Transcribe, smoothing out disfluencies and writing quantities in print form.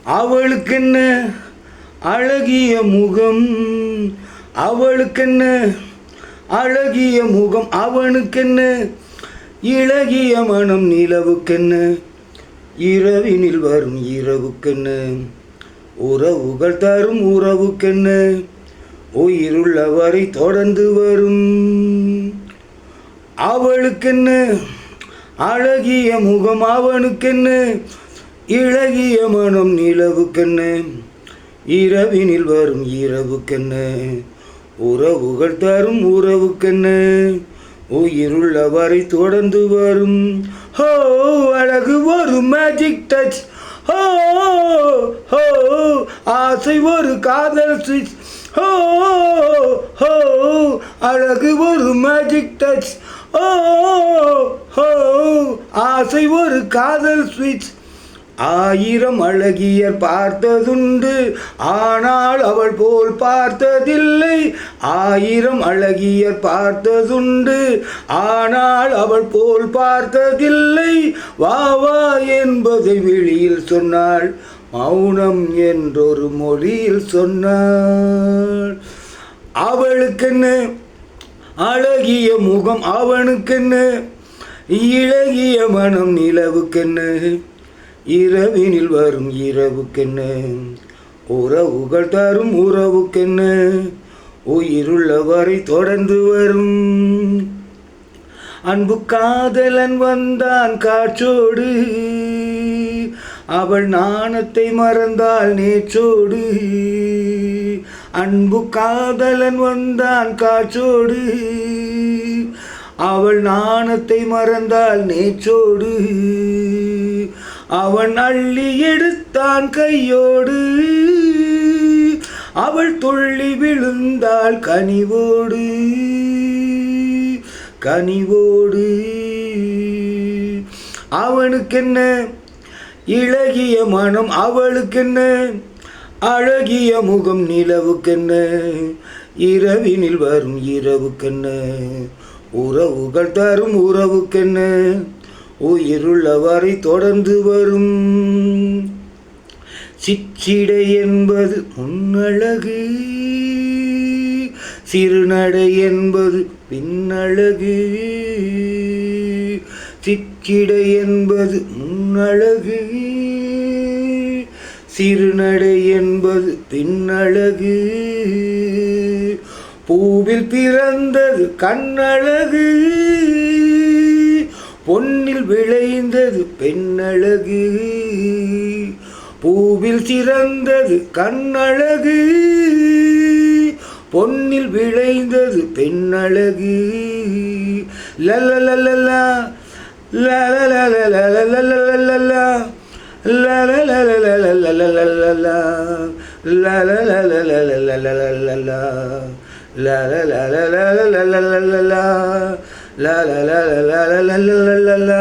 அவளுக்கென்ன அழகிய முகம், அவளுக்கென்ன அழகிய முகம், அவனுக்கென்ன இளகிய மனம், நிலவுக்கென்ன இரவினில் வரும் இரவுக்கென்ன உறவுகள் தரும் உறவுக்கென்ன உயிருள்ளவரை தொடர்ந்து வரும். அவளுக்கென்ன அழகிய முகம், அவனுக்கென்ன இளகிய மனம், நிலவுக்கென்ன இரவினில் வரும் இரவுக்கென்ன உறவுகள் தரும் உறவுக்கென்ன உயிருள்ளவரை தொடர்ந்து வரும். ஹோ அழகு ஒரு மேஜிக் டச், ஹோ ஹோ ஆசை ஒரு காதல் ஸ்விட்ச், ஹோ ஹோ அழகு ஒரு மேஜிக் டச், ஓ ஹோ ஆசை ஒரு காதல் ஸ்விட்ச். ஆயிரம் அழகியர் பார்த்ததுண்டு, ஆனால் அவள் போல் பார்த்ததில்லை. ஆயிரம் அழகியர் பார்த்ததுண்டு, ஆனால் அவள் போல் பார்த்ததில்லை. வா வா என்பதை வெளியில் சொன்னாள், மௌனம் என்றொரு மொழியில் சொன்னாள். அவளுக்கென்ன அழகிய முகம், அவனுக்கென்ன இளகிய மனம், நிலவுக்கென்ன இரவினில் வரும் இரவுக்கென்ன உறவுகள் தரும் உறவுக்கென்ன உயிருள்ளவரை தொடர்ந்து வரும். அன்பு காதலன் வந்தான் காற்றோடு, அவள் நாணத்தை மறந்தாள் நேற்றோடு. அன்பு காதலன் வந்தான் காற்றோடு, அவள் நாணத்தை மறந்தாள் நேற்றோடு. அவன் அள்ளி எடுத்தான் கையோடு, அவள் துள்ளி விழுந்தாள் கனிவோடு கனிவோடு. அவனுக்கென்ன இளகிய மனம், அவளுக்கென்ன அழகிய முகம், நிலவுக்கென்ன இரவினில் வரும் இரவுக்கென்ன உறவுகள் தரும் உறவுக்கென்ன உயிருள்ளவரை தொடர்ந்து வரும். சிற்றிடை என்பது முன்னழகு, சிறுநடை என்பது பின்னழகு. சிற்றிடை என்பது முன்னழகு, சிறுநடை என்பது பின்னழகு. பூவில் பிறந்தது கண்ணழகு, பொன்னில் விளைந்தது பெண்ணழகு. பூவில் சிறந்தது கண்ணழகு, பொன்னில் விளைந்தது பெண்ணழகு. லலலலலா லலலலலலலலலலலா லலலலலலலலலலலா லலலலலலலலலலலா லலலலலலலலலலலா la la la la la la la la la la